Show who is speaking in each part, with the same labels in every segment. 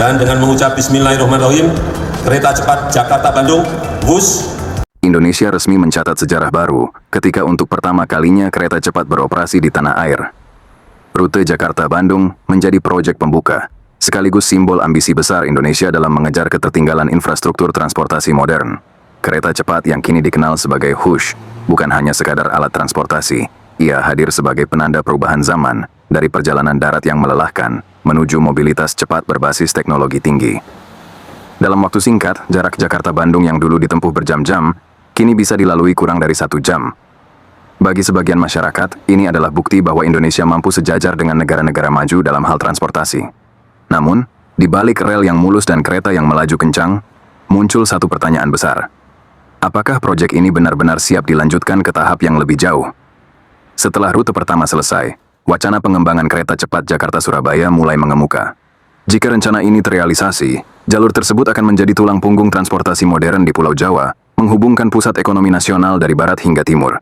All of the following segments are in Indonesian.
Speaker 1: Dan dengan mengucap Bismillahirrahmanirrahim, kereta cepat Jakarta-Bandung, WUS.
Speaker 2: Indonesia resmi mencatat sejarah baru ketika untuk pertama kalinya kereta cepat beroperasi di tanah air. Rute Jakarta-Bandung menjadi proyek pembuka, sekaligus simbol ambisi besar Indonesia dalam mengejar ketertinggalan infrastruktur transportasi modern. Kereta cepat yang kini dikenal sebagai WUS bukan hanya sekadar alat transportasi, ia hadir sebagai penanda perubahan zaman dari perjalanan darat yang melelahkan menuju mobilitas cepat berbasis teknologi tinggi. Dalam waktu singkat, jarak Jakarta-Bandung yang dulu ditempuh berjam-jam, kini bisa dilalui kurang dari 1 jam. Bagi sebagian masyarakat, ini adalah bukti bahwa Indonesia mampu sejajar dengan negara-negara maju dalam hal transportasi. Namun, di balik rel yang mulus dan kereta yang melaju kencang, muncul satu pertanyaan besar. Apakah proyek ini benar-benar siap dilanjutkan ke tahap yang lebih jauh? Setelah rute pertama selesai, wacana pengembangan kereta cepat Jakarta-Surabaya mulai mengemuka. Jika rencana ini terrealisasi, jalur tersebut akan menjadi tulang punggung transportasi modern di Pulau Jawa, menghubungkan pusat ekonomi nasional dari barat hingga timur.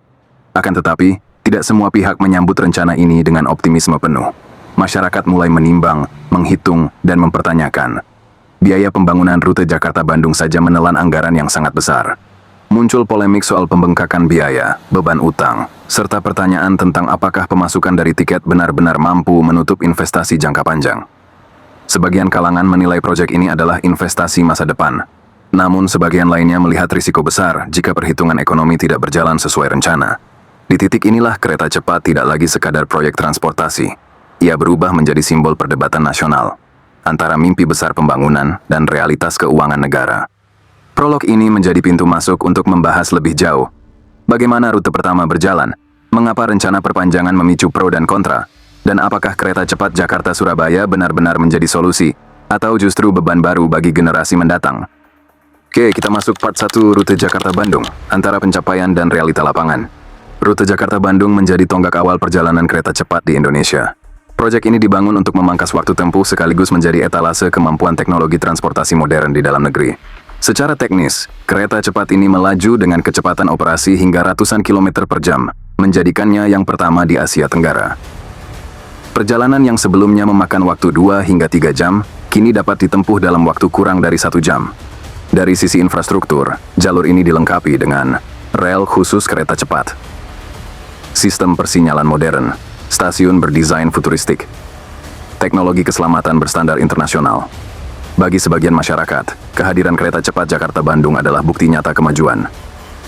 Speaker 2: Akan tetapi, tidak semua pihak menyambut rencana ini dengan optimisme penuh. Masyarakat mulai menimbang, menghitung, dan mempertanyakan. Biaya pembangunan rute Jakarta-Bandung saja menelan anggaran yang sangat besar. Muncul polemik soal pembengkakan biaya, beban utang, serta pertanyaan tentang apakah pemasukan dari tiket benar-benar mampu menutup investasi jangka panjang. Sebagian kalangan menilai proyek ini adalah investasi masa depan. Namun sebagian lainnya melihat risiko besar jika perhitungan ekonomi tidak berjalan sesuai rencana. Di titik inilah kereta cepat tidak lagi sekadar proyek transportasi. Ia berubah menjadi simbol perdebatan nasional antara mimpi besar pembangunan dan realitas keuangan negara. Prolog ini menjadi pintu masuk untuk membahas lebih jauh. Bagaimana rute pertama berjalan? Mengapa rencana perpanjangan memicu pro dan kontra? Dan apakah kereta cepat Jakarta-Surabaya benar-benar menjadi solusi? Atau justru beban baru bagi generasi mendatang? Oke, kita masuk part 1 rute Jakarta-Bandung, antara pencapaian dan realita lapangan. Rute Jakarta-Bandung menjadi tonggak awal perjalanan kereta cepat di Indonesia. Proyek ini dibangun untuk memangkas waktu tempuh sekaligus menjadi etalase kemampuan teknologi transportasi modern di dalam negeri. Secara teknis, kereta cepat ini melaju dengan kecepatan operasi hingga ratusan kilometer per jam, menjadikannya yang pertama di Asia Tenggara. Perjalanan yang sebelumnya memakan waktu 2 hingga 3 jam, kini dapat ditempuh dalam waktu kurang dari 1 jam. Dari sisi infrastruktur, jalur ini dilengkapi dengan rel khusus kereta cepat, sistem persinyalan modern, stasiun berdesain futuristik, teknologi keselamatan berstandar internasional. Bagi sebagian masyarakat, kehadiran kereta cepat Jakarta-Bandung adalah bukti nyata kemajuan.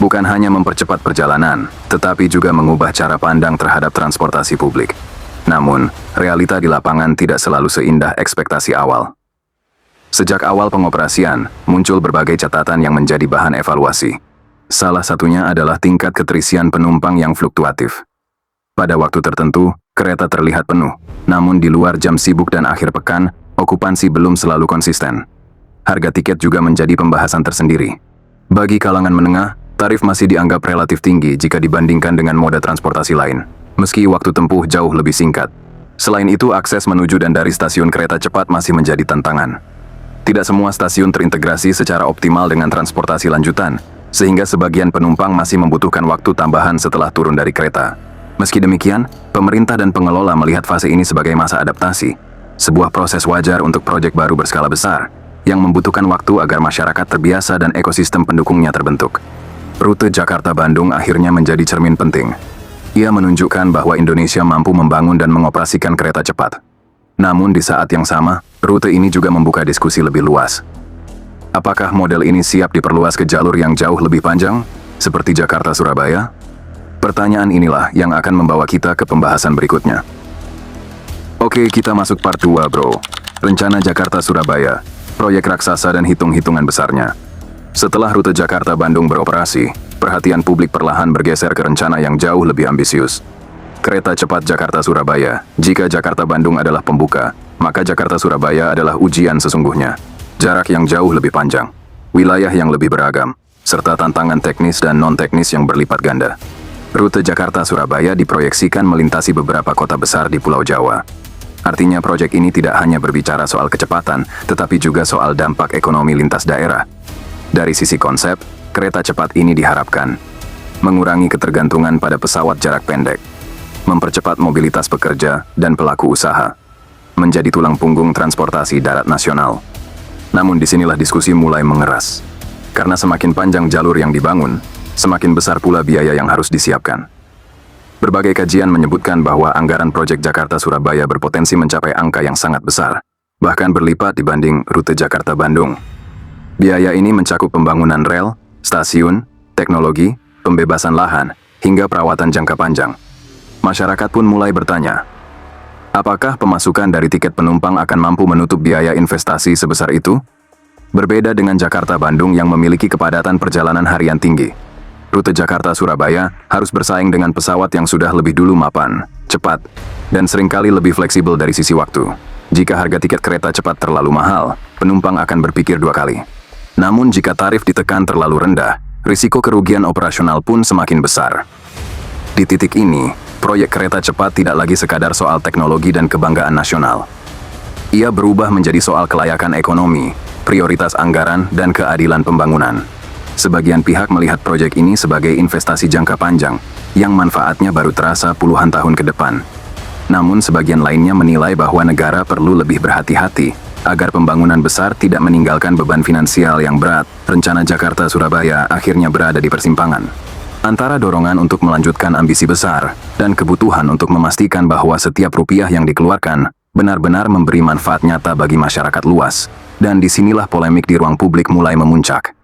Speaker 2: Bukan hanya mempercepat perjalanan, tetapi juga mengubah cara pandang terhadap transportasi publik. Namun, realita di lapangan tidak selalu seindah ekspektasi awal. Sejak awal pengoperasian, muncul berbagai catatan yang menjadi bahan evaluasi. Salah satunya adalah tingkat keterisian penumpang yang fluktuatif. Pada waktu tertentu, kereta terlihat penuh, namun di luar jam sibuk dan akhir pekan, okupansi belum selalu konsisten. Harga tiket juga menjadi pembahasan tersendiri. Bagi kalangan menengah, tarif masih dianggap relatif tinggi jika dibandingkan dengan moda transportasi lain, meski waktu tempuh jauh lebih singkat. Selain itu, akses menuju dan dari stasiun kereta cepat masih menjadi tantangan. Tidak semua stasiun terintegrasi secara optimal dengan transportasi lanjutan, sehingga sebagian penumpang masih membutuhkan waktu tambahan setelah turun dari kereta. Meski demikian, pemerintah dan pengelola melihat fase ini sebagai masa adaptasi, sebuah proses wajar untuk proyek baru berskala besar, yang membutuhkan waktu agar masyarakat terbiasa dan ekosistem pendukungnya terbentuk. Rute Jakarta-Bandung akhirnya menjadi cermin penting. Ia menunjukkan bahwa Indonesia mampu membangun dan mengoperasikan kereta cepat. Namun di saat yang sama, rute ini juga membuka diskusi lebih luas. Apakah model ini siap diperluas ke jalur yang jauh lebih panjang, seperti Jakarta-Surabaya? Pertanyaan inilah yang akan membawa kita ke pembahasan berikutnya. Oke, kita masuk part 2, bro. Rencana Jakarta-Surabaya, proyek raksasa dan hitung-hitungan besarnya. Setelah rute Jakarta-Bandung beroperasi, perhatian publik perlahan bergeser ke rencana yang jauh lebih ambisius. Kereta cepat Jakarta-Surabaya. Jika Jakarta-Bandung adalah pembuka, maka Jakarta-Surabaya adalah ujian sesungguhnya. Jarak yang jauh lebih panjang, wilayah yang lebih beragam, serta tantangan teknis dan non-teknis yang berlipat ganda. Rute Jakarta-Surabaya diproyeksikan melintasi beberapa kota besar di Pulau Jawa. Artinya proyek ini tidak hanya berbicara soal kecepatan, tetapi juga soal dampak ekonomi lintas daerah. Dari sisi konsep, kereta cepat ini diharapkan mengurangi ketergantungan pada pesawat jarak pendek, mempercepat mobilitas pekerja dan pelaku usaha, menjadi tulang punggung transportasi darat nasional, Namun disinilah diskusi mulai mengeras. Karena semakin panjang jalur yang dibangun, semakin besar pula biaya yang harus disiapkan. Berbagai kajian menyebutkan bahwa anggaran proyek Jakarta-Surabaya berpotensi mencapai angka yang sangat besar, bahkan berlipat dibanding rute Jakarta-Bandung. Biaya ini mencakup pembangunan rel, stasiun, teknologi, pembebasan lahan, hingga perawatan jangka panjang. Masyarakat pun mulai bertanya, apakah pemasukan dari tiket penumpang akan mampu menutup biaya investasi sebesar itu? Berbeda dengan Jakarta-Bandung yang memiliki kepadatan perjalanan harian tinggi, rute Jakarta-Surabaya harus bersaing dengan pesawat yang sudah lebih dulu mapan, cepat, dan seringkali lebih fleksibel dari sisi waktu. Jika harga tiket kereta cepat terlalu mahal, penumpang akan berpikir dua kali. Namun jika tarif ditekan terlalu rendah, risiko kerugian operasional pun semakin besar. Di titik ini, proyek kereta cepat tidak lagi sekadar soal teknologi dan kebanggaan nasional. Ia berubah menjadi soal kelayakan ekonomi, prioritas anggaran, dan keadilan pembangunan. Sebagian pihak melihat proyek ini sebagai investasi jangka panjang, yang manfaatnya baru terasa puluhan tahun ke depan. Namun sebagian lainnya menilai bahwa negara perlu lebih berhati-hati, agar pembangunan besar tidak meninggalkan beban finansial yang berat. Rencana Jakarta-Surabaya akhirnya berada di persimpangan antara dorongan untuk melanjutkan ambisi besar, dan kebutuhan untuk memastikan bahwa setiap rupiah yang dikeluarkan benar-benar memberi manfaat nyata bagi masyarakat luas. Dan disinilah polemik di ruang publik mulai memuncak.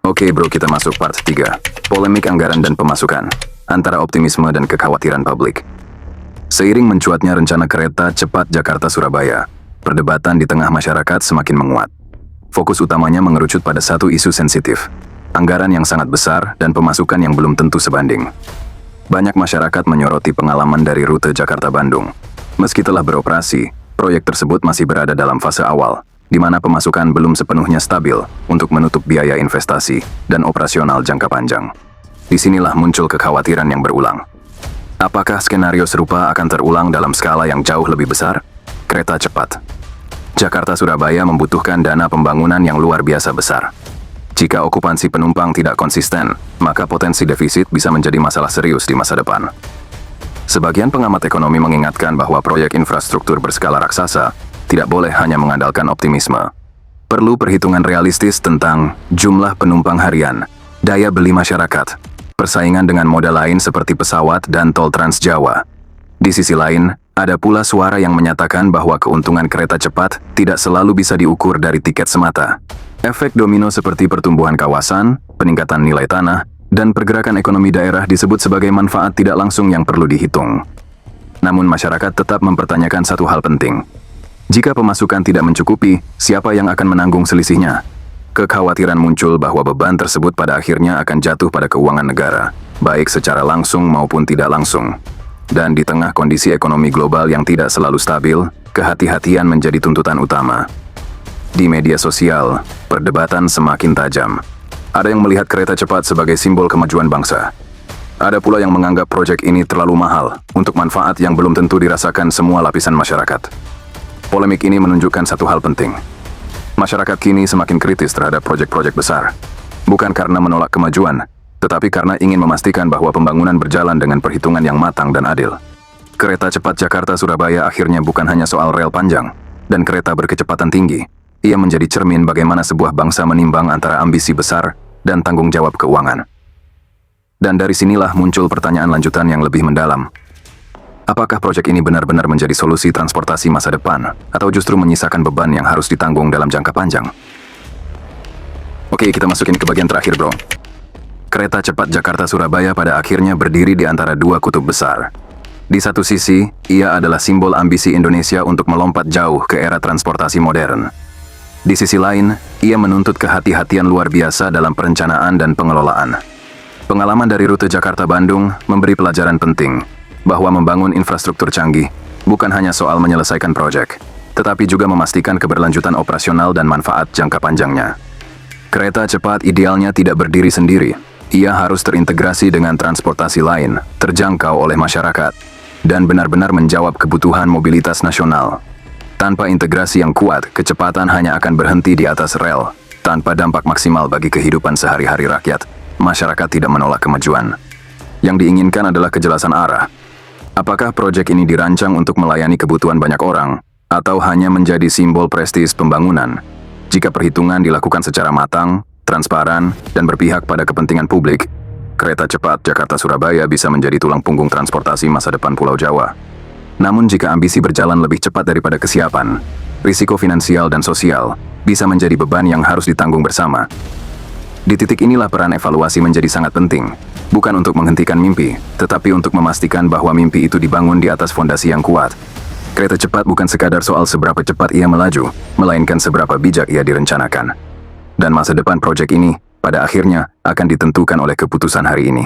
Speaker 2: Oke bro, kita masuk part 3. Polemik anggaran dan pemasukan, antara optimisme dan kekhawatiran publik. Seiring mencuatnya rencana kereta cepat Jakarta-Surabaya, perdebatan di tengah masyarakat semakin menguat. Fokus utamanya mengerucut pada satu isu sensitif, anggaran yang sangat besar dan pemasukan yang belum tentu sebanding. Banyak masyarakat menyoroti pengalaman dari rute Jakarta-Bandung. Meski telah beroperasi, proyek tersebut masih berada dalam fase awal, di mana pemasukan belum sepenuhnya stabil untuk menutup biaya investasi dan operasional jangka panjang. Disinilah muncul kekhawatiran yang berulang. Apakah skenario serupa akan terulang dalam skala yang jauh lebih besar? Kereta cepat Jakarta-Surabaya membutuhkan dana pembangunan yang luar biasa besar. Jika okupansi penumpang tidak konsisten, maka potensi defisit bisa menjadi masalah serius di masa depan. Sebagian pengamat ekonomi mengingatkan bahwa proyek infrastruktur berskala raksasa tidak boleh hanya mengandalkan optimisme. Perlu perhitungan realistis tentang jumlah penumpang harian, daya beli masyarakat, persaingan dengan moda lain seperti pesawat dan tol Trans Jawa. Di sisi lain, ada pula suara yang menyatakan bahwa keuntungan kereta cepat tidak selalu bisa diukur dari tiket semata. Efek domino seperti pertumbuhan kawasan, peningkatan nilai tanah, dan pergerakan ekonomi daerah disebut sebagai manfaat tidak langsung yang perlu dihitung. Namun masyarakat tetap mempertanyakan satu hal penting. Jika pemasukan tidak mencukupi, siapa yang akan menanggung selisihnya? Kekhawatiran muncul bahwa beban tersebut pada akhirnya akan jatuh pada keuangan negara, baik secara langsung maupun tidak langsung. Dan di tengah kondisi ekonomi global yang tidak selalu stabil, kehati-hatian menjadi tuntutan utama. Di media sosial, perdebatan semakin tajam. Ada yang melihat kereta cepat sebagai simbol kemajuan bangsa. Ada pula yang menganggap proyek ini terlalu mahal untuk manfaat yang belum tentu dirasakan semua lapisan masyarakat. Polemik ini menunjukkan satu hal penting. Masyarakat kini semakin kritis terhadap proyek-proyek besar. Bukan karena menolak kemajuan, tetapi karena ingin memastikan bahwa pembangunan berjalan dengan perhitungan yang matang dan adil. Kereta cepat Jakarta-Surabaya akhirnya bukan hanya soal rel panjang dan kereta berkecepatan tinggi. Ia menjadi cermin bagaimana sebuah bangsa menimbang antara ambisi besar dan tanggung jawab keuangan. Dan dari sinilah muncul pertanyaan lanjutan yang lebih mendalam. Apakah proyek ini benar-benar menjadi solusi transportasi masa depan, atau justru menyisakan beban yang harus ditanggung dalam jangka panjang? Oke, kita masukin ke bagian terakhir, bro. Kereta cepat Jakarta-Surabaya pada akhirnya berdiri di antara dua kutub besar. Di satu sisi, ia adalah simbol ambisi Indonesia untuk melompat jauh ke era transportasi modern. Di sisi lain, ia menuntut kehati-hatian luar biasa dalam perencanaan dan pengelolaan. Pengalaman dari rute Jakarta-Bandung memberi pelajaran penting, bahwa membangun infrastruktur canggih bukan hanya soal menyelesaikan proyek, tetapi juga memastikan keberlanjutan operasional dan manfaat jangka panjangnya. Kereta cepat idealnya tidak berdiri sendiri. Ia harus terintegrasi dengan transportasi lain, terjangkau oleh masyarakat, dan benar-benar menjawab kebutuhan mobilitas nasional. Tanpa integrasi yang kuat, kecepatan hanya akan berhenti di atas rel, tanpa dampak maksimal bagi kehidupan sehari-hari rakyat. Masyarakat tidak menolak kemajuan. Yang diinginkan adalah kejelasan arah. Apakah proyek ini dirancang untuk melayani kebutuhan banyak orang, atau hanya menjadi simbol prestis pembangunan Jika perhitungan dilakukan secara matang, transparan, dan berpihak pada kepentingan publik, kereta cepat Jakarta-Surabaya bisa menjadi tulang punggung transportasi masa depan Pulau Jawa. Namun jika ambisi berjalan lebih cepat daripada kesiapan, risiko finansial dan sosial bisa menjadi beban yang harus ditanggung bersama. Di titik inilah peran evaluasi menjadi sangat penting, bukan untuk menghentikan mimpi, tetapi untuk memastikan bahwa mimpi itu dibangun di atas fondasi yang kuat. Kereta cepat bukan sekadar soal seberapa cepat ia melaju, melainkan seberapa bijak ia direncanakan. Dan masa depan proyek ini, pada akhirnya, akan ditentukan oleh keputusan hari ini.